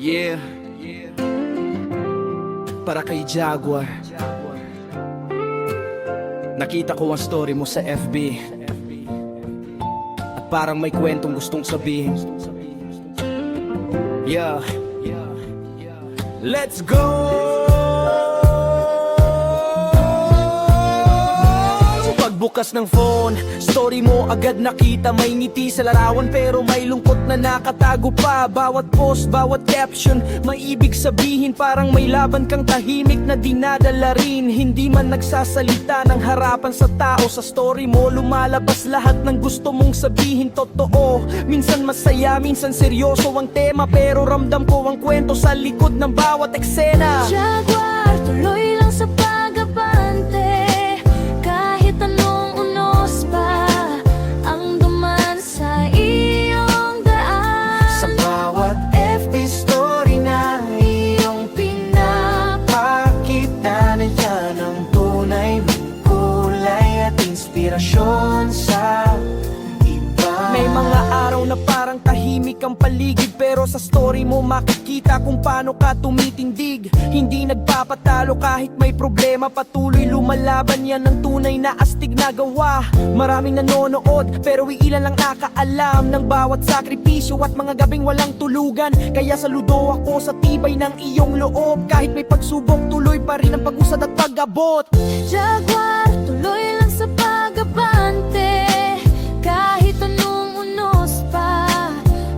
Yeah. Para kay Jaguar. Nakita ko ang story mo sa FB at parang may kwentong gustong sabihin. Yeah. Let's go! Pagbukas ng phone, story mo agad nakita. May ngiti sa larawan pero may lungkot na nakatago pa. Bawat post, bawat caption, may ibig sabihin. Parang may laban kang tahimik na dinadala rin. Hindi man nagsasalita ng harapan sa tao. Sa story mo lumalabas lahat ng gusto mong sabihin. Totoo, minsan masaya, minsan seryoso ang tema, pero ramdam ko ang kwento sa likod ng bawat eksena. Jaguar, tuloy lang sa pag-abante. Kahit anong unos pa ang duman sa iyong daan. Sa bawat FB story na iyong pinapakita, nandiyan ang tunay mong kulay at inspirasyon sa iba. May mga araw na parang tahimik ang paligid, pero sa story mo makikita kung paano ka tumitindig. Hindi nagpapatalo kahit may problema, patuloy lumalaban, yan ang tunay na astig na gawa. Maraming nanonood pero iilan lang nakaalam ng bawat sakripisyo at mga gabing walang tulugan. Kaya saludo ako sa tibay ng iyong loob. Kahit may pagsubok, tuloy pa rin ang pag-usad at pag-abot. Jaguar, tuloy lang sa pag-abante. Kahit anong unos pa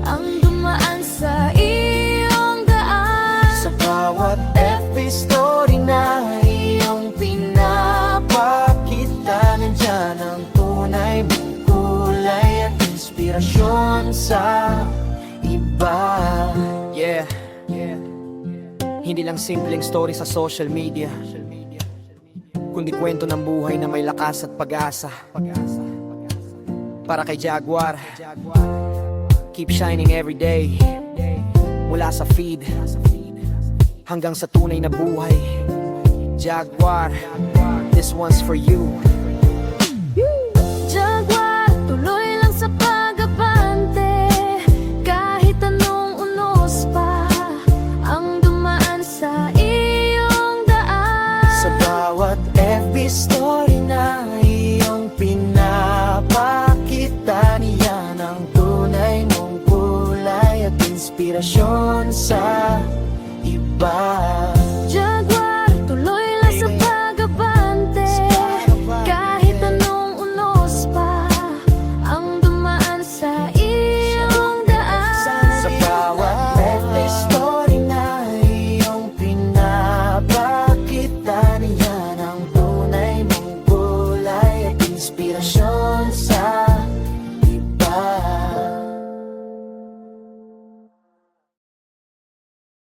ang dumaan sa iyong daan. Sa bawat FB story na iyong pinapakita, nandiyan ang tunay mong kulay at inspirasyon sa iba. Yeah. Hindi lang simpleng story sa social media, kundi kwento ng buhay na may lakas at pag-asa. Para kay Jaguar, keep shining every day. Mula sa feed hanggang sa tunay na buhay. Jaguar, this one's for you. Jaguar, tuloy lang sa pag-abante. Kahit anong unos pa ang dumaan sa iyong daan. Sa bawat FB story na iyong pinapakita, niyan ang tunay mong kulay at inspirasyon sa iba.